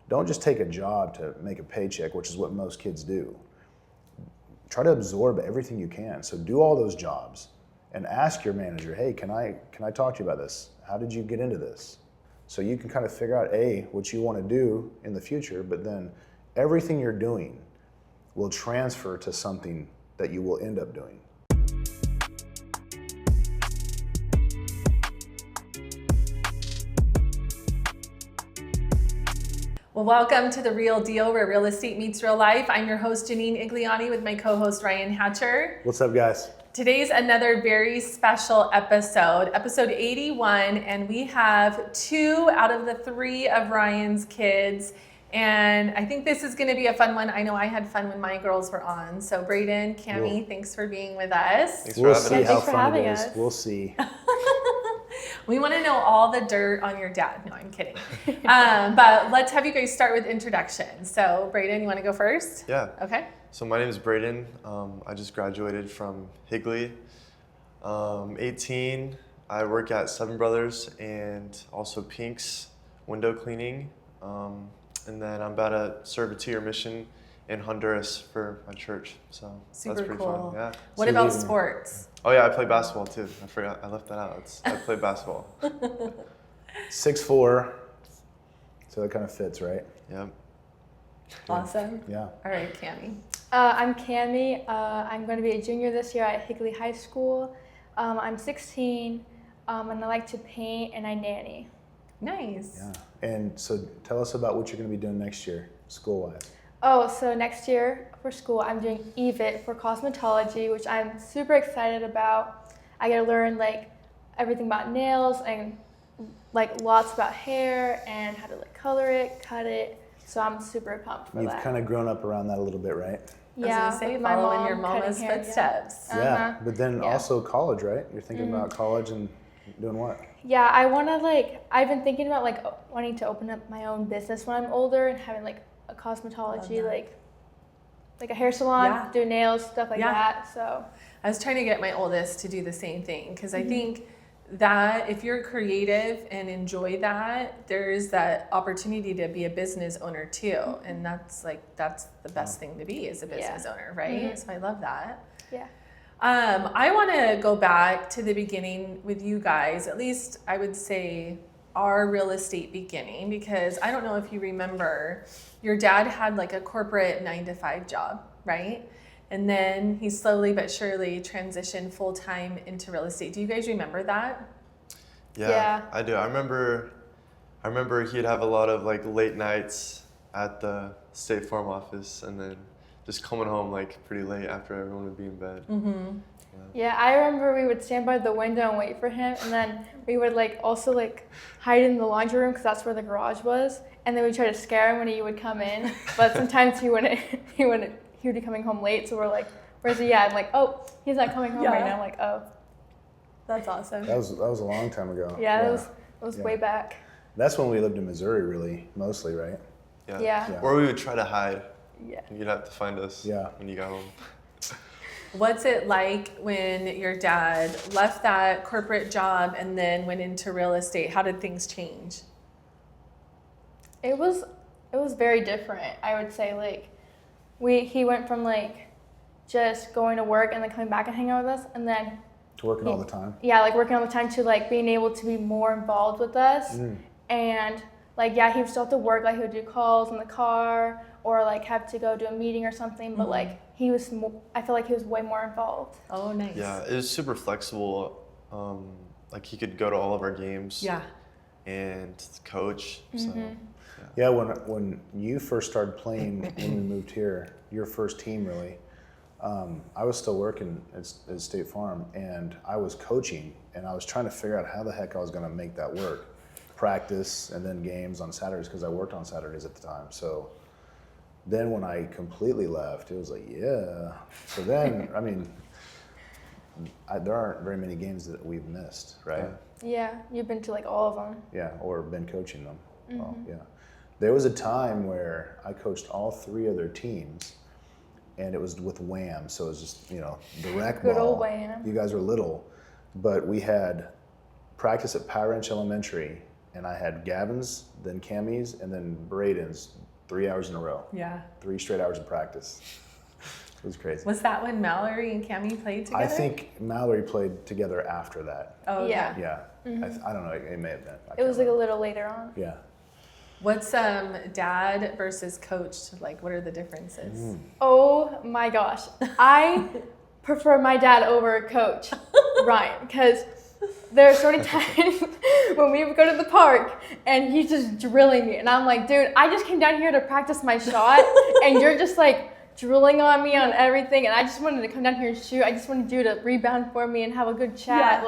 don't just take a job to make a paycheck, which is what most kids do. Try to absorb everything you can. So do all those jobs and ask your manager, hey, can I talk to you about this? How did you get into this? So you can kind of figure out, A, what you want to do in the future, but then everything you're doing will transfer to something that you will end up doing. Well, welcome to The Real Deal, where real estate meets real life. I'm your host, Janine Igliane, with my co-host, Brayden Hatcher. What's up, guys? Today's another very special episode, episode 81, and we have 2 out of the 3 of Ryan's kids. And I think this is going to be a fun one. I know I had fun when my girls were on. So Brayden, Kami, thanks for being with us. We'll see how fun it is. We'll see. We want to know all the dirt on your dad. No, I'm kidding. But let's have you guys start with introductions. So Brayden, you want to go first? Yeah. Okay. So my name is Brayden. I just graduated from Higley. 18. I work at Seven Brothers and also Pink's window cleaning. And then I'm about to serve a 2-year mission in Honduras for my church. So Super that's pretty cool. fun. Yeah. What about sports? Oh yeah, I play basketball too. I forgot. I left that out. I play basketball. 6'4", so that kind of fits, right? Yep. Awesome. Yeah. All right, Kami. I'm Kami. I'm going to be a junior this year at Higley High School. I'm 16, and I like to paint and I nanny. Nice. Yeah. And so tell us about what you're going to be doing next year, school-wise. Oh, so next year for school, I'm doing EVIT for cosmetology, which I'm super excited about. I get to learn like everything about nails and like lots about hair and how to like color it, cut it. So I'm super pumped for that. You've kind of grown up around that a little bit, right? Yeah, I was gonna say, with my following mom your mama's cutting hair, footsteps. Yeah. Yeah, but then Yeah. also college, right? You're thinking about college and doing what? Yeah, I want to like, I've been thinking about like wanting to open up my own business when I'm older and having like a cosmetology, like a hair salon, do nails, stuff like that. So I was trying to get my oldest to do the same thing because I think that if you're creative and enjoy that, there's that opportunity to be a business owner too. And that's the best thing to be as a business owner, right? So I love that. yeah. I want to go back to the beginning with you guys, at least I would say our real estate beginning, because I don't know if you remember, your dad had like a corporate 9-to-5 job, right? And then he slowly but surely transitioned full-time into real estate. Do you guys remember that? Yeah, I do. I remember he'd have a lot of like late nights at the State Farm office and then just coming home like pretty late after everyone would be in bed. Yeah, I remember we would stand by the window and wait for him, and then we would like also like hide in the laundry room because that's where the garage was, and then we'd try to scare him when he would come in, but sometimes he wouldn't. He would be coming home late, so we're like, "Where's he at?" I'm like, "Oh, he's not coming home right now." I'm like, "Oh, That's awesome. That was a long time ago. yeah, that was way back." That's when we lived in Missouri, really, mostly, right? Yeah. Or we would try to hide. Yeah. You'd have to find us when you got home. What's it like when your dad left that corporate job and then went into real estate? How did things change? It was very different. I would say like he went from like just going to work and then coming back and hanging out with us, and then To working all the time. Yeah, like working all the time to like being able to be more involved with us. And like, yeah, he would still have to work, like he would do calls in the car or like have to go do a meeting or something, but like I feel like he was way more involved. Oh, nice. Yeah, it was super flexible. Like he could go to all of our games. Yeah. And coach. So Yeah, when you first started playing when we moved here, your first team really, I was still working at State Farm and I was coaching and I was trying to figure out how the heck I was going to make that work. Practice and then games on Saturdays because I worked on Saturdays at the time. So then when I completely left, it was like, yeah. So then, I mean, there aren't very many games that we've missed, right? Yeah, you've been to like all of them. Yeah, or been coaching them. Well, yeah. There was a time where I coached all 3 other teams and it was with Wham. So it was just, the rec ball. Good old Wham. You guys were little, but we had practice at Power Ranch Elementary and I had Gavin's, then Kami's, and then Brayden's 3 hours in a row. Yeah. 3 straight hours of practice. It was crazy. Was that when Mallory and Kami played together? I think Mallory played together after that. Oh, Yeah. Yeah. I don't know. It may have been. It was like a little later on. Yeah. What's dad versus coach? Like, what are the differences? Oh my gosh. I prefer my dad over coach Ryan, because there are so many times when we would go to the park and he's just drilling me. And I'm like, dude, I just came down here to practice my shot and you're just like drilling on me on everything. And I just wanted to come down here and shoot. I just wanted you to rebound for me and have a good chat.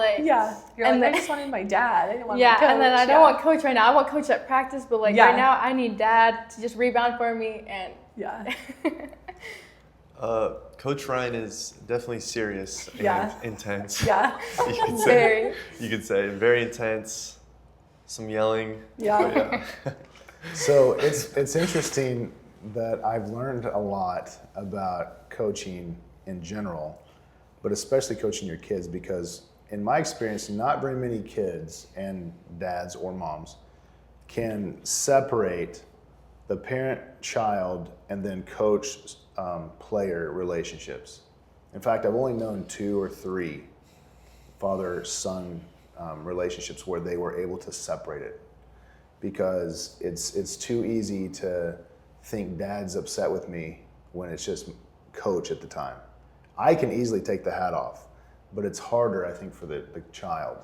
You're and like, I just wanted my dad. I didn't want yeah, my coach. and then I don't want coach right now. I want coach at practice, but like Yeah. right now I need dad to just rebound for me. And Yeah. Coach Ryan is definitely serious and Yeah. intense. Yeah. You could say. very. You could say very intense. Some yelling. Yeah. Yeah. So it's interesting that I've learned a lot about coaching in general, but especially coaching your kids, because in my experience, not very many kids and dads or moms can separate the parent-child and then coach-player relationships. In fact, I've only known 2 or 3 father-son relationships where they were able to separate it, because it's too easy to think dad's upset with me when it's just coach at the time. I can easily take the hat off, but it's harder, I think, for the child.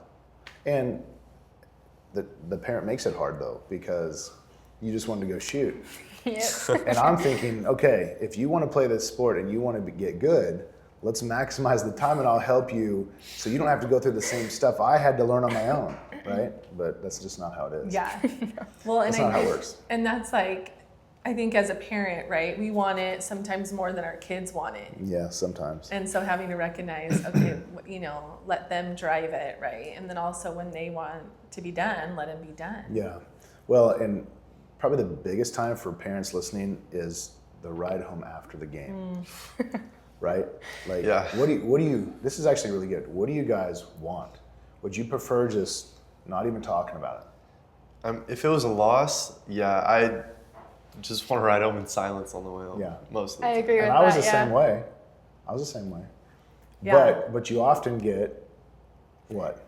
And the parent makes it hard, though, because you just want to go shoot. Yep. And I'm thinking, okay, if you want to play this sport and you want to get good, let's maximize the time and I'll help you so you don't have to go through the same stuff I had to learn on my own, right? But that's just not how it is. Yeah. Well, and That's not how it works. And that's like, I think as a parent, right, we want it sometimes more than our kids want it. Yeah, sometimes. And so having to recognize, okay, let them drive it, right? And then also when they want to be done, let them be done. Yeah. Well, and probably the biggest time for parents listening is the ride home after the game. Right? Like, Yeah. what do you, this is actually really good. What do you guys want? Would you prefer just not even talking about it? If it was a loss, yeah, I'd just want to ride home in silence on the way home. Yeah. Most of the I time. agree with And that. I was the yeah. same way. I was the same way. Yeah. But you often get what?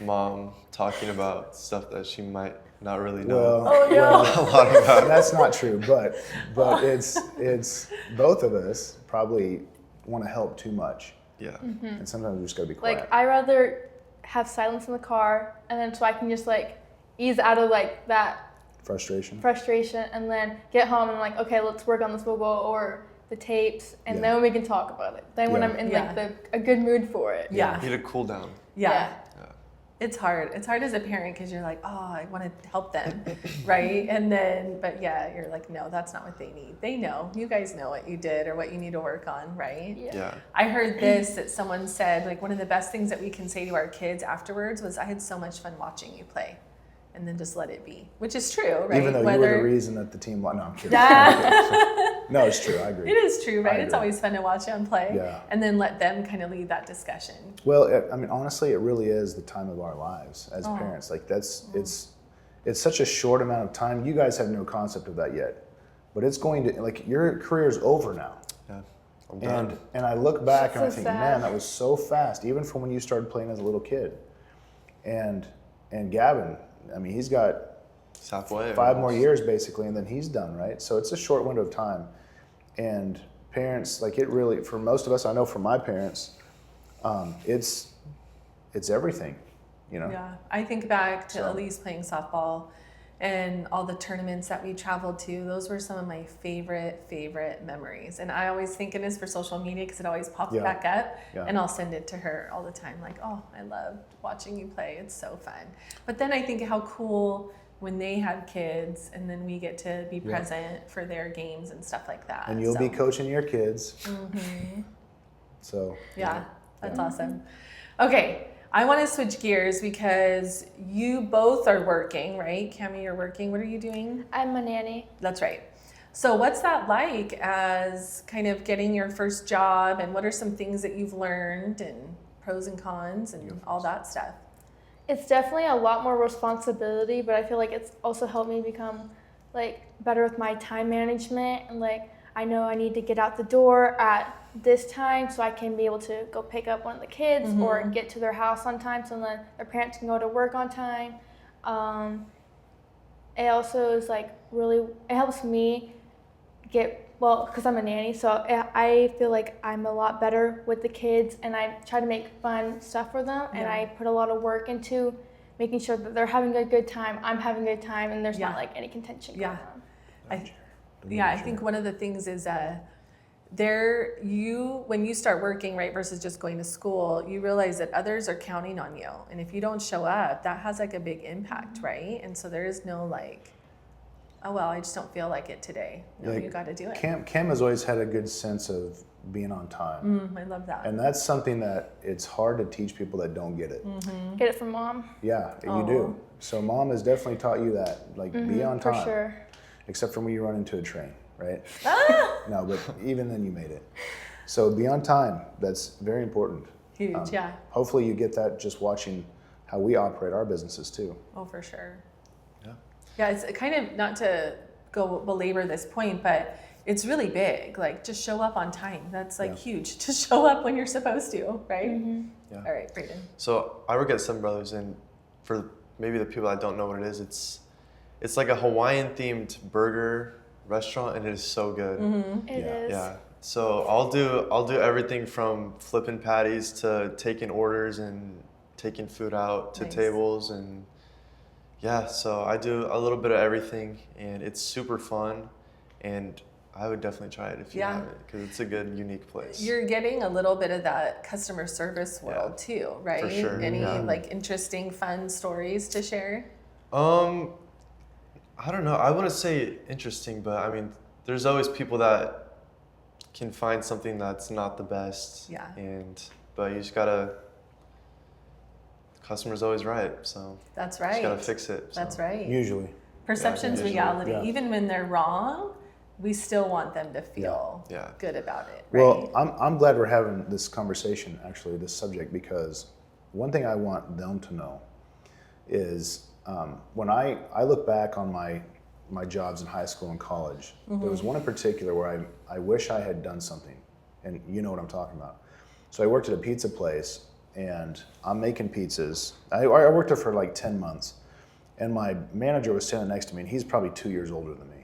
Mom talking about stuff that she might not really know Well, Oh, no. well, a lot about. that's not true. But it's both of us probably want to help too much, Yeah. and sometimes we just gotta be quiet. Like I rather have silence in the car, and then so I can just like ease out of like that Frustration. frustration, and then get home and like, okay, let's work on this logo or the tapes, and Yeah. then we can talk about it. Then when Yeah. I'm in Yeah. like a good mood for it. Yeah. Need a cool down. Yeah. Yeah. It's hard. It's hard as a parent because you're like, oh, I want to help them, right? And then, but yeah, you're like, no, that's not what they need. They know. You guys know what you did or what you need to work on, right? Yeah. I heard this that someone said, like, one of the best things that we can say to our kids afterwards was, I had so much fun watching you play. And then just let it be, which is true, right? Even though you were the reason that the team won. No, I'm kidding. No, it's true. I agree. It is true, right? I It's agree. always fun to watch them play. Yeah. And then let them kind of lead that discussion. Well, I mean, honestly, it really is the time of our lives as Oh. parents. Like it's such a short amount of time. You guys have no concept of that yet, but it's going to, like, your career is over now. Yeah. I'm done. And I look back and I So think, sad. man, that was so fast, even from when you started playing as a little kid. And Gavin, I mean, he's got It's halfway. 5 more almost. years basically, and then he's done, right? So it's a short window of time. And parents, like, it really, for most of us, I know for my parents, it's everything, you know? Yeah, I think back to So- Elise playing softball and all the tournaments that we traveled to. Those were some of my favorite memories. And I always think it is for social media because it always pops Yeah. back up. Yeah. And I'll send it to her all the time, like, oh, I loved watching you play. It's so fun. But then I think how cool when they have kids and then we get to be Yeah. present for their games and stuff like that. And you'll be So, coaching your kids. So yeah, that's Yeah. awesome. Okay, I want to switch gears because you both are working, right? Kami, you're working. What are you doing? I'm a nanny. That's right. So what's that like as kind of getting your first job, and what are some things that you've learned and pros and cons and all that stuff? It's definitely a lot more responsibility, but I feel like it's also helped me become like better with my time management, and like I know I need to get out the door at this time so I can be able to go pick up one of the kids or get to their house on time so then their parents can go to work on time. It also is like really, it helps me get, well, because I'm a nanny, so I feel like I'm a lot better with the kids, and I try to make fun stuff for them, and I put a lot of work into making sure that they're having a good time, I'm having a good time, and there's not like any contention going on. I think one of the things is when you start working, right, versus just going to school, you realize that others are counting on you, and if you don't show up, that has like a big impact, right? And so there is no like, oh well, I just don't feel like it today. No, you got to do it. Cam has always had a good sense of being on time. I love that. And that's something that it's hard to teach people that don't get it. Get it from mom. Yeah, you do. So mom has definitely taught you that, like be on time. For sure. Except for when you run into a train, right? No, but even then you made it. So be on time. That's very important. Huge, yeah. Hopefully you get that just watching how we operate our businesses too. Oh, for sure. Yeah. Yeah, it's kind of, not to go belabor this point, but it's really big. Like, just show up on time. That's like huge. Just show up when you're supposed to, right? Yeah. All right, Brayden. So I work at Seven Brothers, and for maybe the people that don't know what it is, it's like a Hawaiian themed burger restaurant, and it is so good. It is. Yeah. So I'll do everything from flipping patties to taking orders and taking food out to tables, and so I do a little bit of everything, and it's super fun, and I would definitely try it if you haven't, because it's a good, unique place. You're getting a little bit of that customer service world too, right? For sure. Any like interesting, fun stories to share? I don't know. I wouldn't say interesting, but I mean, there's always people that can find something that's not the best. Yeah. But you just gotta. The customer's always right, so. That's right. Just gotta fix it. So. That's right. Usually. Perception's reality. Yeah. Even when they're wrong, we still want them to feel good about it. Right? Well, I'm glad we're having this conversation, actually, this subject, because one thing I want them to know is when I look back on my jobs in high school and college, there was one in particular where I wish I had done something, and you know what I'm talking about. So I worked at a pizza place, and I'm making pizzas. I worked there for like 10 months, and my manager was standing next to me, and he's probably 2 years older than me.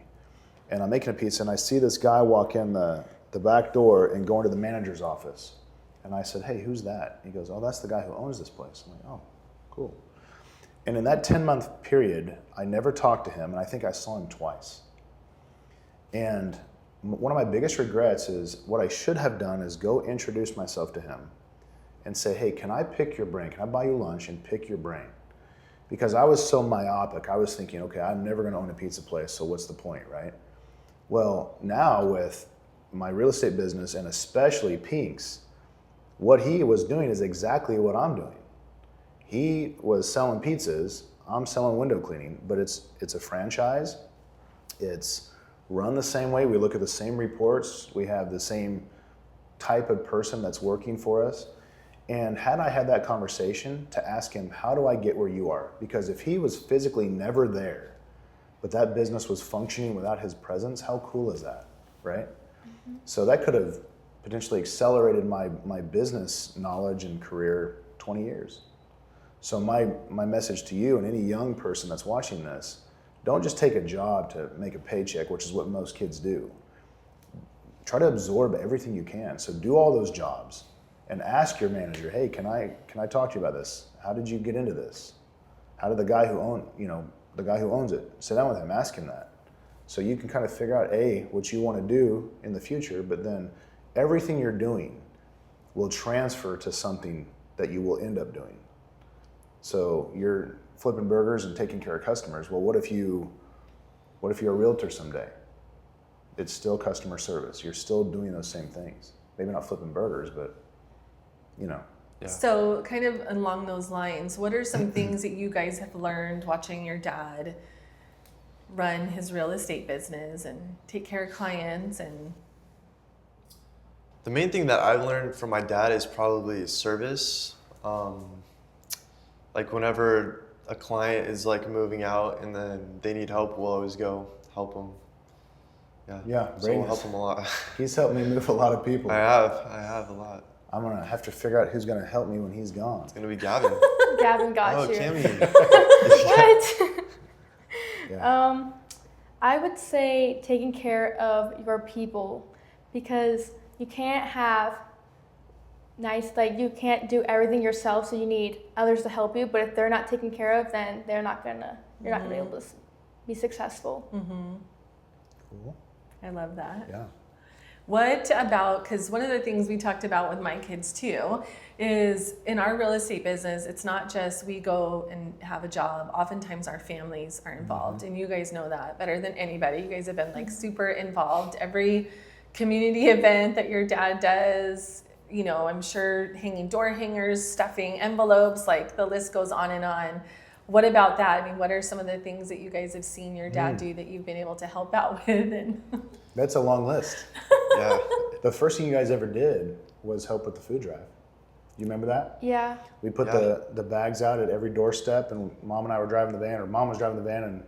And I'm making a pizza, and I see this guy walk in the back door and go into the manager's office. And I said, hey, who's that? He goes, oh, that's the guy who owns this place. I'm like, oh, cool. And in that 10-month period, I never talked to him, and I think I saw him twice. And one of my biggest regrets is what I should have done is go introduce myself to him and say, hey, can I pick your brain? Can I buy you lunch and pick your brain? Because I was so myopic. I was thinking, okay, I'm never going to own a pizza place, so what's the point, right? Well, now with my real estate business, and especially Pink's, what he was doing is exactly what I'm doing. He was selling pizzas, I'm selling window cleaning, but it's a franchise. It's run the same way. We look at the same reports. We have the same type of person that's working for us. And had I had that conversation to ask him, how do I get where you are? Because if he was physically never there, but that business was functioning without his presence, how cool is that, right? So that could have potentially accelerated my business knowledge and career 20 years. So my message to you and any young person that's watching this, don't just take a job to make a paycheck, which is what most kids do. Try to absorb everything you can. So do all those jobs and ask your manager, hey, can I talk to you about this? How did you get into this? How did the guy who owns it, sit down with him, ask him that. So you can kind of figure out what you want to do in the future, but then everything you're doing will transfer to something that you will end up doing. So you're flipping burgers and taking care of customers. Well, what if you're a realtor someday? It's still customer service. You're still doing those same things. Maybe not flipping burgers, but Yeah. So kind of along those lines, what are some things that you guys have learned watching your dad run his real estate business and take care of clients? And the main thing that I've learned from my dad is probably service. like whenever a client is like moving out and then they need help, we'll always go help them. Yeah, So we'll Brayden help them a lot. He's helped me move a lot of people. I have a lot. I'm gonna have to figure out who's gonna help me when he's gone. It's gonna be Gavin. Gavin got Oh, you. Kami. What? Yeah. I would say taking care of your people, because you can't have you can't do everything yourself, so you need others to help you, but if they're not taken care of, then you're not gonna be able to be successful. Cool. I love that. Yeah. What about, because one of the things we talked about with my kids too is in our real estate business, it's not just we go and have a job. Oftentimes our families are involved, and you guys know that better than anybody. You guys have been like super involved. Every community event that your dad does, you know, I'm sure hanging door hangers, stuffing envelopes, like the list goes on and on. What about that? I mean, what are some of the things that you guys have seen your dad do that you've been able to help out with? And That's a long list. Yeah. The first thing you guys ever did was help with the food drive. You remember that? Yeah. We put the bags out at every doorstep, and Mom and I were driving the van, or Mom was driving the van, and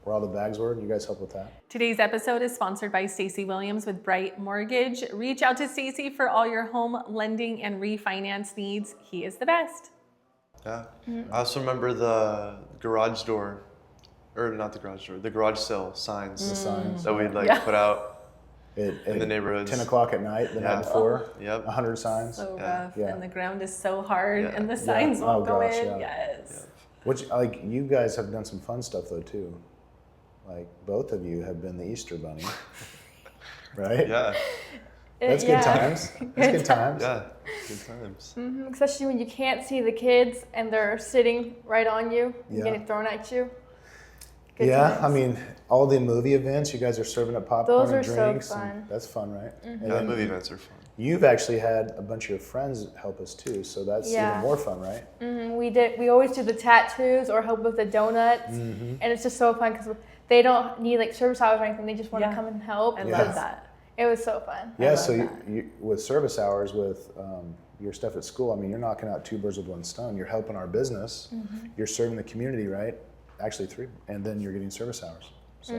where all the bags were, and you guys helped with that. today's episode is sponsored by Stacey Williams with Bright Mortgage. Reach out to Stacey for all your home lending and refinance needs. He is the best. Yeah. I also remember the garage door, or not the garage door, the garage sale signs The signs. that we'd like put out in the neighborhoods. 10 o'clock at night, the night before. Yep. 100 signs. So Yeah. rough, Yeah. and the ground is so hard, Yeah. and the signs won't go gosh, in. yeah. Yes. Which, like, you guys have done some fun stuff though too. Like, both of you have been the Easter Bunny, right? Yeah. That's good times. That's good times. Yeah. Good times. Especially when you can't see the kids and they're sitting right on you and Yeah. getting thrown at you. Good Yeah, times. I mean, all the movie events, you guys are serving up popcorn Those and are so drinks. fun. And that's fun, right? And Yeah, then movie events are fun. you've actually had a bunch of your friends help us too, so that's Yeah. even more fun, right? We always do the tattoos or help with the donuts, and it's just so fun because they don't need like service hours or anything. They just want to Yeah. come and help. I Yeah. love that. It was so fun. Yeah, love so that. you, with service hours, with your stuff at school, I mean, you're knocking out two birds with one stone. You're helping our business, you're serving the community, right? Actually three, and then you're getting service hours. So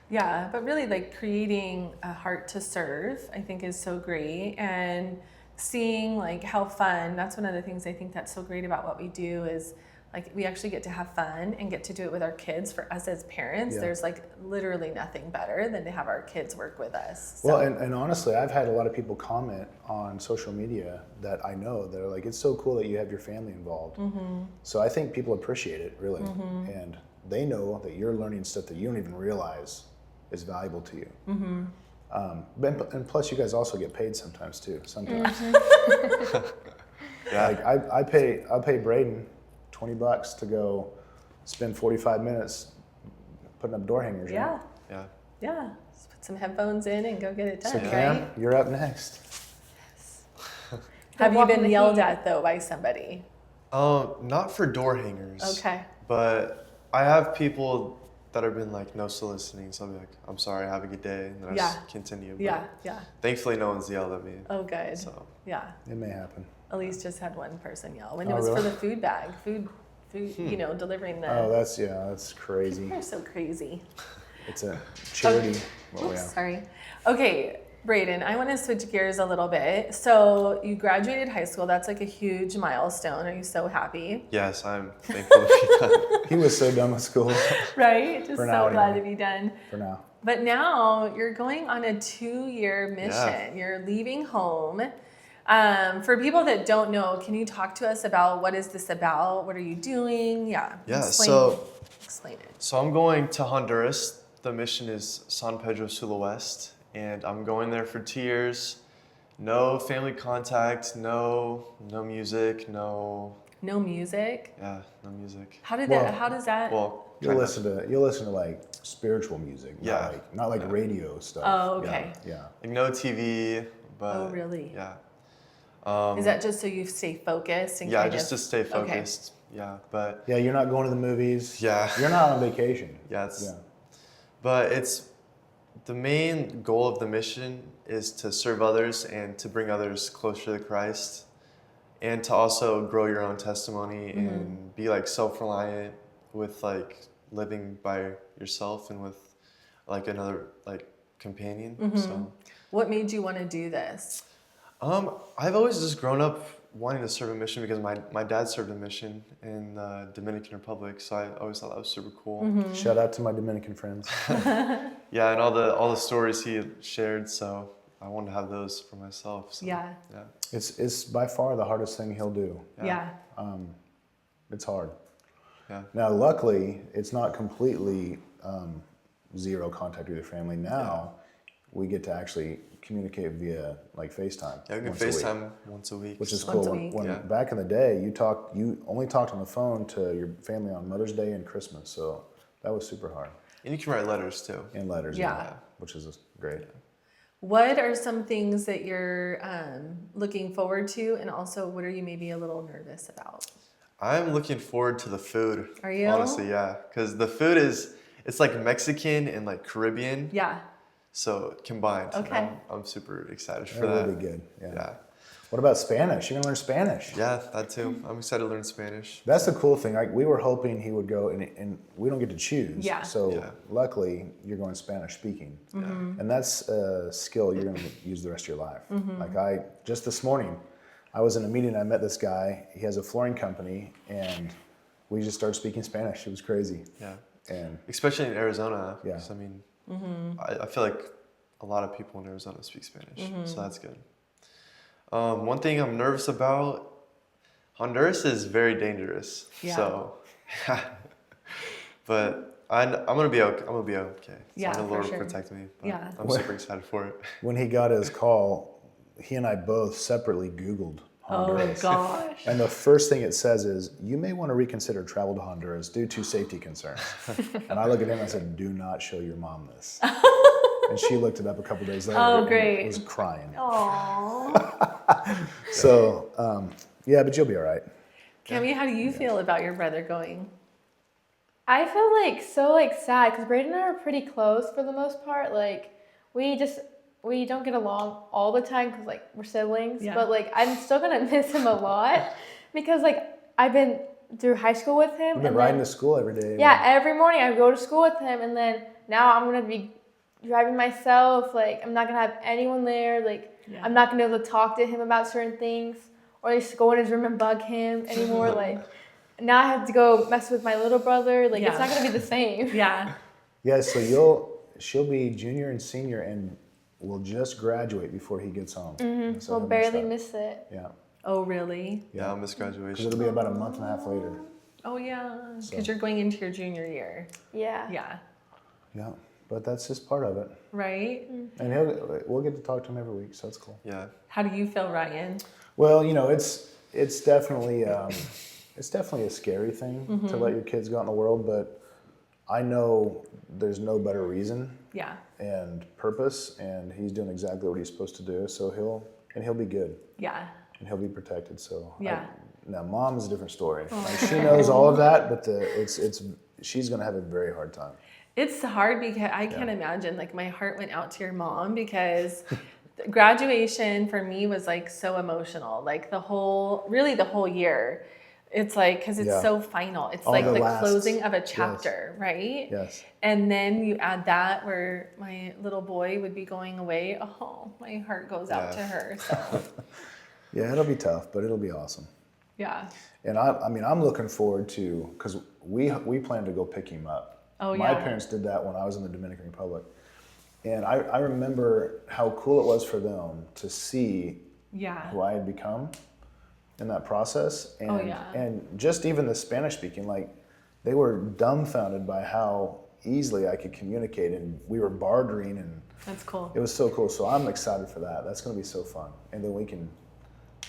Yeah, but really like creating a heart to serve, I think is so great. And seeing like how fun, that's one of the things I think that's so great about what we do is like we actually get to have fun and get to do it with our kids. For us as parents, Yeah. there's like literally nothing better than to have our kids work with us. So, Well, and honestly, I've had a lot of people comment on social media that I know that are like, it's so cool that you have your family involved. So I think people appreciate it, really. And they know that you're learning stuff that you don't even realize is valuable to you. And plus, you guys also get paid sometimes too. Sometimes, Yeah. like I pay Brayden $20 to go spend 45 minutes putting up door hangers. yeah, Right? Yeah. yeah. Just put some headphones in and go get it done, So right? Cam, you're up next. Have you Walk in been the yelled heat. at though by somebody? Not for door hangers. Okay. But I have people that have been like no soliciting, so I'll be like, I'm sorry, have a good day, and then I just continue. But Yeah, yeah. thankfully, no one's yelled at me. Oh, good. So Yeah. It may happen. Elise just had one person yell when it Oh, was for really? the food bag, food, you know, delivering the. Oh, that's crazy. They're so crazy. It's a charity. Well, Oops, yeah. sorry. Okay, Brayden, I want to switch gears a little bit. So you graduated high school. That's like a huge milestone. Are you so happy? yes, I'm thankful to be done. He was so done with school Right? Just For so now, glad anyway. to be done. for now. But now you're going on a 2-year mission. Yeah. You're leaving home. For people that don't know, can you talk to us about what is this about? What are you doing? Yeah. Yeah, Explain it. So I'm going to Honduras. The mission is San Pedro Sula West, and I'm going there for 2 years. No family contact, no music, no music. no music. How does that? Well, You'll kind listen to like spiritual music, Yeah. not like radio stuff. Oh, okay. Yeah. like no TV, but Oh, really? Yeah. Is that just so you stay focused and Yeah, kind just of, to stay okay. focused. Yeah, but Yeah, you're not going to the movies. Yeah. You're not on vacation. yeah, it's Yeah. but it's the main goal of the mission is to serve others and to bring others closer to Christ. and to also grow your own testimony and be like self-reliant with like living by yourself and with like another like companion. So What made you want to do this? I've always just grown up wanting to serve a mission because my dad served a mission in the Dominican Republic, so I always thought that was super cool. Shout out to my Dominican friends. Yeah, and all the stories he had shared, so I wanted to have those for myself. So, Yeah. It's by far the hardest thing he'll do. Yeah. It's hard. Yeah. Now, luckily, it's not completely zero contact with your family. Now, we get to actually communicate via like FaceTime. Yeah, we can once a week, FaceTime once a week. which is Once cool. a week. When Yeah. back in the day, you only talked on the phone to your family on Mother's Day and Christmas, so that was super hard. And you can write letters too. And letters, Yeah. which is great. What are some things that you're looking forward to, and also what are you maybe a little nervous about? I'm looking forward to the food. Are you? Honestly, yeah. Because the food it's like Mexican and like Caribbean. Yeah. So combined. Okay. I'm super excited for That that. would be good. Yeah. Yeah. What about Spanish? You're gonna learn Spanish. Yeah, that too. I'm excited to learn Spanish. That's the cool thing. We were hoping he would go, and we don't get to choose. Yeah. So Yeah. luckily, you're going Spanish speaking, and that's a skill you're going to use the rest of your life. Like just this morning, I was in a meeting. I met this guy. He has a flooring company, and we just started speaking Spanish. It was crazy. Yeah. And Especially in Arizona. Yeah. 'Cause, I mean, I feel like a lot of people in Arizona speak Spanish, so that's good. One thing I'm nervous about, Honduras is very dangerous. Yeah. So, but I'm gonna be okay. I'm gonna be okay. Yeah, So the for Lord sure. will protect me. But Yeah. I'm super excited for it. when he got his call, he and I both separately Googled Honduras. Oh gosh. And the first thing it says is, you may want to reconsider travel to Honduras due to safety concerns. And I look at him and I said, do not show your mom this. And she looked it up a couple days later Oh, great. and was crying. Aww. So, yeah, but you'll be all right. Cami, how do you feel about your brother going? I feel like so like sad because Brayden and I are pretty close for the most part. Like we don't get along all the time because like we're siblings. Yeah. But like I'm still gonna miss him a lot because like I've been through high school with him. You've been and riding then, to school every day. yeah, every morning I go to school with him, and then now I'm gonna be driving myself. Like I'm not gonna have anyone there. Like Yeah. I'm not gonna be able to talk to him about certain things or just go in his room and bug him anymore. Like now I have to go mess with my little brother. Like Yeah. it's not gonna be the same. Yeah. Yeah, so she'll be junior and senior and will just graduate before he gets home. Mm-hmm. So We'll he'll barely that. miss it. Yeah, Oh really? Yeah, I'll miss because graduation. it'll be about a month and a half later. Oh yeah. Because So. you're going into your junior year. Yeah. Yeah. Yeah, but that's just part of it. Right? And we'll get to talk to him every week, so that's cool. Yeah. How do you feel, Ryan? Well, it's definitely a scary thing to let your kids go out in the world, but I know there's no better reason Yeah. and purpose, and he's doing exactly what he's supposed to do. So he'll be good Yeah. and he'll be protected. So Yeah. now mom is a different story. Like, she knows all of that, but she's gonna have a very hard time. It's hard because I can't imagine, like my heart went out to your mom because graduation for me was like so emotional, like the whole year. It's like, because it's Yeah. so final. It's All like the the last- closing of a chapter, right? Yes. And then you add that where my little boy would be going away. Oh, my heart goes out Yeah. to her. So, Yeah, it'll be tough, but it'll be awesome. yeah. And I'm looking forward to, because we plan to go pick him up. Oh, My yeah. parents did that when I was in the Dominican Republic. And I remember how cool it was for them to see Yeah. who I had become in that process. And, Oh, yeah. and just even the Spanish speaking, like they were dumbfounded by how easily I could communicate, and we were bartering, and That's cool. it was so cool. So I'm excited for that. That's going to be so fun. And then we can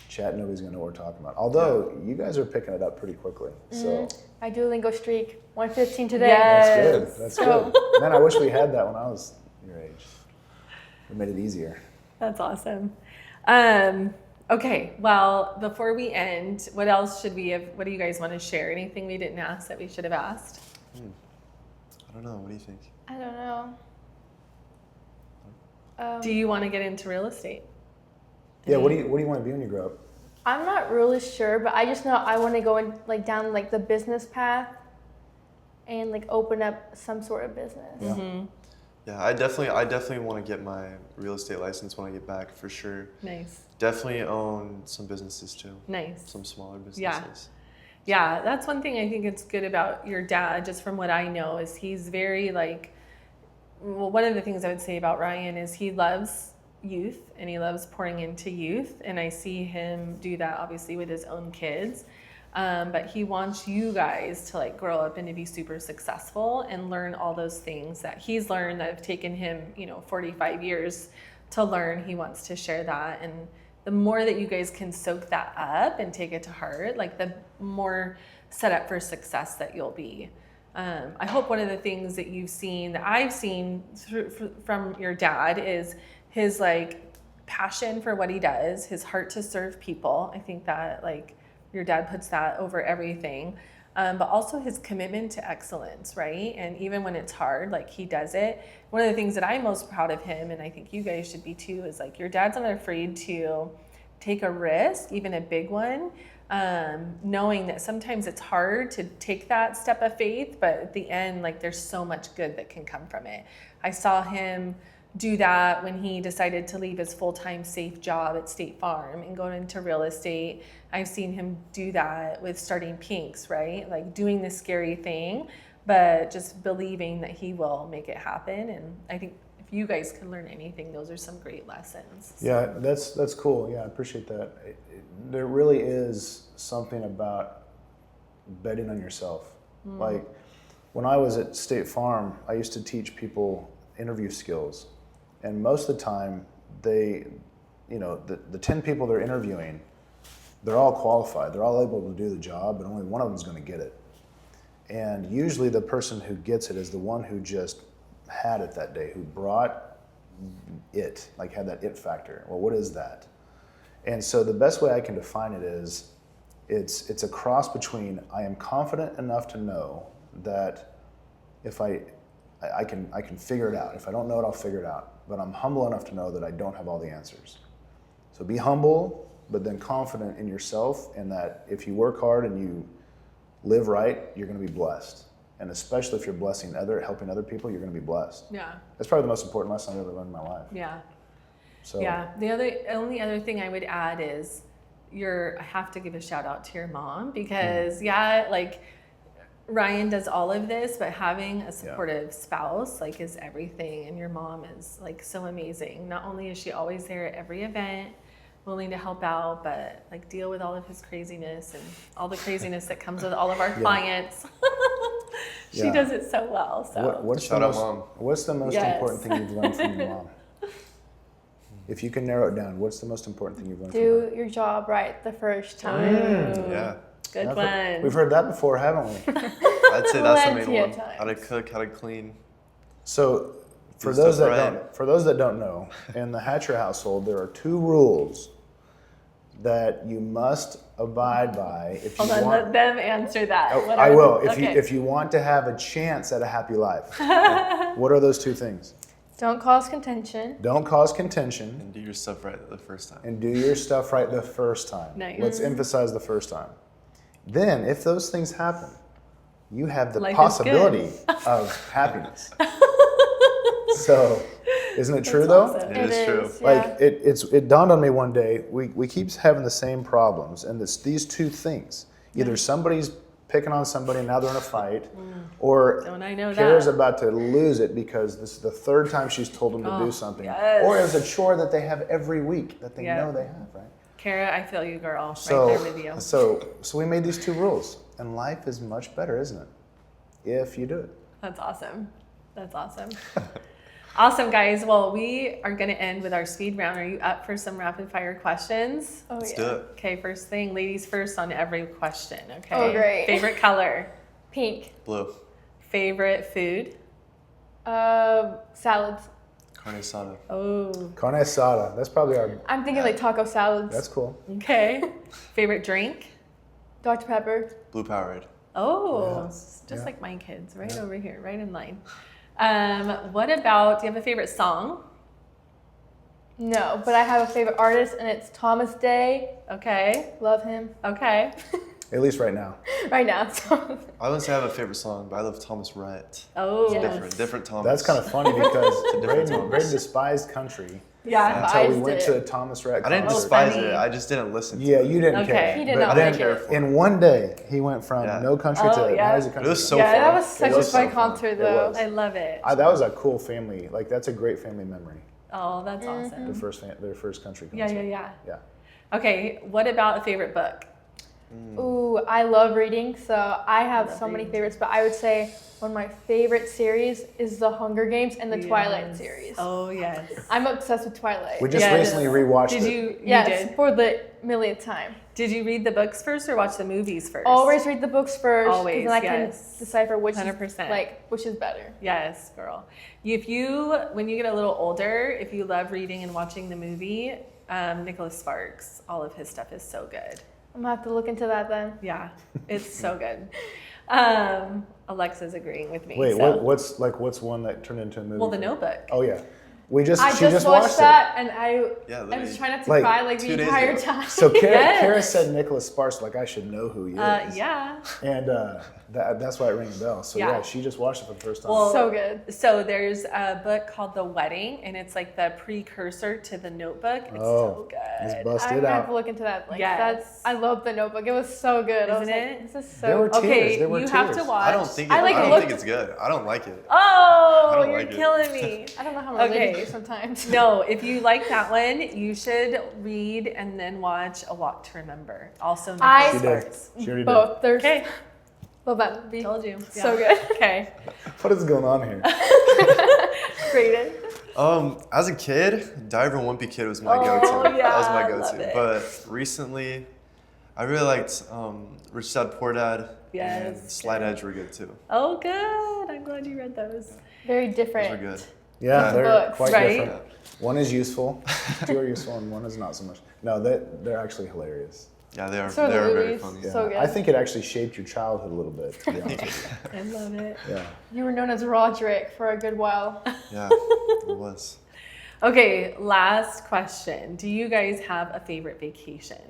chat. Nobody's going to know what we're talking about. Although you guys are picking it up pretty quickly. So My Duolingo streak, 115 today. Yes. that's good. That's good. Man, I wish we had that when I was your age. It made it easier. That's awesome. Okay, well, before we end, what else should we have? What do you guys want to share? Anything we didn't ask that we should have asked? I don't know. What do you think? I don't know. Do you want to get into real estate? Yeah. What do you want to be when you grow up? I'm not really sure, but I just know I want to go in, like down like the business path and like open up some sort of business. Yeah. Mm-hmm. Yeah, I definitely want to get my real estate license when I get back for sure. Nice. Definitely own some businesses too. Nice. Some smaller businesses. Yeah. Yeah, that's one thing I think it's good about your dad, just from what I know, is he's very like, well, one of the things I would say about Ryan is he loves youth and he loves pouring into youth. And I see him do that obviously with his own kids. But he wants you guys to like grow up and to be super successful and learn all those things that he's learned that have taken him, 45 years to learn. He wants to share that. And the more that you guys can soak that up and take it to heart, like the more set up for success that you'll be. I hope one of the things that I've seen from your dad is his like passion for what he does, his heart to serve people. I think that like your dad puts that over everything, but also his commitment to excellence, right? And even when it's hard, like he does it. One of the things that I'm most proud of him, and I think you guys should be too, is like your dad's not afraid to take a risk, even a big one, knowing that sometimes it's hard to take that step of faith, but at the end, like there's so much good that can come from it. I saw him do that when he decided to leave his full-time safe job at State Farm and go into real estate. I've seen him do that with starting Pinks, right? Like doing the scary thing, but just believing that he will make it happen. And I think if you guys can learn anything, those are some great lessons. Yeah, that's cool. Yeah, I appreciate that. There really is something about betting on yourself. Like when I was at State Farm, I used to teach people interview skills. And most of the time, the 10 people they're interviewing, they're all qualified. They're all able to do the job, but only one of them is going to get it. And usually the person who gets it is the one who just had it that day, who brought it, like had that it factor. Well, what is that? And so the best way I can define it is, it's a cross between I am confident enough to know that if I can figure it out. If I don't know it, I'll figure it out. But I'm humble enough to know that I don't have all the answers. So be humble, but then confident in yourself, and that if you work hard and you live right, you're going to be blessed. And especially if you're helping other people, you're going to be blessed. Yeah. That's probably the most important lesson I've ever learned in my life. Yeah. So yeah. The only other thing I would add is I have to give a shout out to your mom, because like Ryan does all of this, but having a supportive spouse like is everything. And your mom is like so amazing. Not only is she always there at every event, willing to help out, but like deal with all of his craziness and all the craziness that comes with all of our clients. She does it so well. So Shout out, Mom. What's the most important thing you've learned from your mom? If you can narrow it down, what's the most important thing you've learned from her? Do your job right the first time. Yeah. Good one. We've heard that before, haven't we? I'd say that's the main Plenty of one. times. How to cook, how to clean. So, for Do those stuff that don't know, in the Hatcher household, there are 2 rules that you must abide by if you Hold on, want. let them answer that. Oh, What I are will. they? If you want to have a chance at a happy life, what are those 2 things? Don't cause contention. Don't cause contention, And do your stuff right the first time. and do your stuff right the first time. Nice. Let's emphasize the first time. Then, if those things happen, you have the Life is possibility of happiness. So, isn't it true though? Awesome. It is true. Like it dawned on me one day. We keep having the same problems, and these 2 things. Either somebody's picking on somebody and now they're in a fight, or Don't I know Kara's that? about to lose it because this is the 3rd time she's told them to do something, yes. or it's a chore that they have every week that they Yeah. know they have, right? Kara, I feel you, girl. So, right there with you. so we made these 2 rules, and life is much better, isn't it? If you do it. That's awesome. That's awesome. Awesome, guys. Well, we are going to end with our speed round. Are you up for some rapid fire questions? Oh, Let's yeah. do it. Okay, first thing, ladies first on every question, okay? Oh, great. Favorite color? Pink. Blue. Favorite food? Salads. Carne asada. Oh, Carne asada. That's probably our. I'm thinking like taco salads. That's cool. okay. Favorite drink? Dr. Pepper. Blue Powerade. Oh, Yeah. just Yeah. like my kids, right Yeah. over here, right in line. What about, do you have a favorite song? No, but I have a favorite artist, and it's Thomas Day. Okay. Love him. Okay. At least right now. Right now. I wouldn't say I have a favorite song, but I love Thomas Rhett. Oh. Yes. Different Thomas. That's kind of funny because different Brayden Thomas. despised country Yeah. until we Despised went it. to a Thomas Rhett I didn't concert. despise funny. it. I just didn't listen to Yeah, it. you didn't Okay. care. He did But not then like it. in one day, he went from Yeah. no country Oh, to yeah. now he's a country. It was so guy. Yeah, fun. that was such It a was so fun fun. concert, It though. was. I love it. That was a cool family. Like that's a great family memory. Oh, that's awesome. Their first country Yeah, concert. yeah. Okay, what about a favorite book? Ooh, I love reading, so I have love so many reading. favorites, but I would say one of my favorite series is the Hunger Games and the Twilight Yes. series. Oh, yes. I'm obsessed with Twilight. We just Yes. recently rewatched Did it. you Yes, did? for the millionth time. Did you read the books first or watch the movies first? Always read the books first, Always, then I yes. can decipher which 100%. is which is better. Yes, girl. When you get a little older, if you love reading and watching the movie, Nicholas Sparks, all of his stuff is so good. I'm gonna have to look into that then. Yeah, it's so good. Alexa's agreeing with me. Wait, so. what's one that turned into a movie? Well, The Notebook. Oh yeah, I she just watched that, and I was literally. trying not to Like, cry like the 2 days entire ago. time. So Kara, Yes. Kara said Nicholas Sparks, like I should know who he is. Yeah. And that's why it rang a bell. So Yeah. yeah, she just watched it for the first time. Well, So good. So there's a book called The Wedding, and it's like the precursor to The Notebook. It's so Let's good. bust I'm it gonna have out. to look into that. Like Yes. I love the Notebook. It was so good. I was Isn't like, it? this is so There were good. Okay, There were you have to tears. watch. I don't think I like don't looked- think it's good. I don't like it. Oh, I don't you're like it. killing me. I don't know how Okay. religious sometimes. No, if you like that one, you should read and then watch A Walk to Remember. Also, I- She Nicholas did. Sparks. She already Both. They're Okay, love that movie. told you. So Yeah. good. Okay, did. What is going on here? Brayden. As a kid, Diver and Wimpy Kid was my Oh, go-to. yeah, That was my I love go-to. it. But recently, I really liked Rich Dad Poor Dad and Yes, Slight good. Edge were good too. Oh, good. I'm glad you read those. Very Those different. were good. Yeah, they're Books, quite right? different. One is useful, two are useful, and one is not so much. No, they're actually hilarious. Yeah, they are. So they the are very movies. funny. Yeah. So good. I think it actually shaped your childhood a little bit. To be honest with I love it. you. Yeah. You were known as Roderick for a good while. Yeah, it was. Okay, last question. Do you guys have a favorite vacation?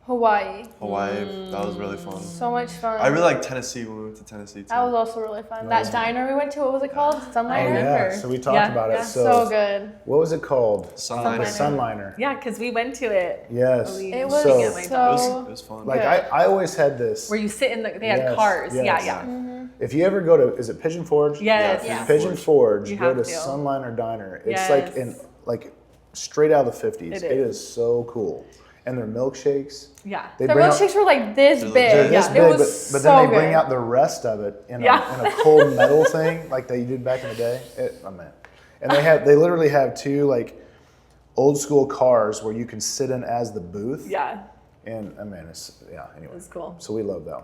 Hawaii. Hawaii, that was really fun. So much fun. I really like Tennessee when we went to Tennessee too. That was also really fun. That was That diner we went to, what was it called? Oh Sunliner? remember. yeah. So we talked Yeah, about yeah. it. So good. What was it called? Sunliner. The Sunliner. Yeah, because we went to it. Yes. We- It was So- It was, so it was fun. Like good. I always had this. Where you sit in the, they had Yes, cars. yes. Yeah. If you ever go to, is it Pigeon Forge? Yes. Yeah. Pigeon Forge, You go have to to. Sunliner Diner. It's Yes. like straight out of the 50s. It It is. is so cool. And their milkshakes. Yeah. They The bring out, milkshakes were like this They're big. they're legit. this It big, was but so then they good. bring out the rest of it in, Yeah. in a cold metal thing like they did back in the day. And they literally have two like old school cars where you can sit in as the booth. Yeah. And anyway. It was cool. So we love that.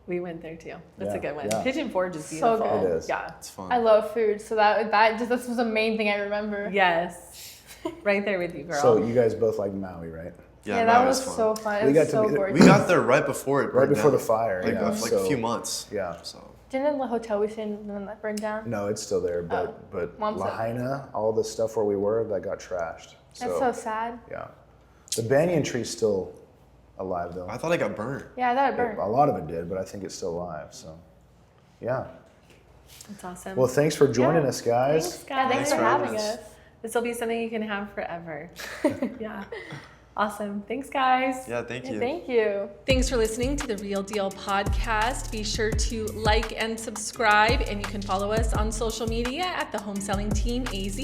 We went there too. That's a Yeah, good one. yeah. Pigeon Forge is So beautiful. good. It is. Yeah. It's fun. I love food, so this was the main thing I remember. Yes. Right there with you, girl. So you guys both like Maui, right? Yeah, Maui that was fun. so fun. We It got was to so be- gorgeous. We got there right before it Right burned before down. the fire. Like, yeah. like so, a few months. Yeah. So Didn't the hotel we stayed in the one that burned down? No, it's still there, but Mom's Lahaina, all the stuff where we were, that got trashed. That's so sad. Yeah. The banyan tree's still alive though. I thought it got burned. Yeah, I thought it burned. A lot of it did, but I think it's still alive. So, yeah. That's awesome. Well, thanks for joining us, guys. Thanks, Yeah, guys. thanks Thanks for for having having us. us. This will be something you can have forever. Yeah. Awesome. Thanks, guys. Yeah, thank you. Thank you. Thanks for listening to the Real Deal podcast. Be sure to like and subscribe, and you can follow us on social media at the Home Selling Team AZ.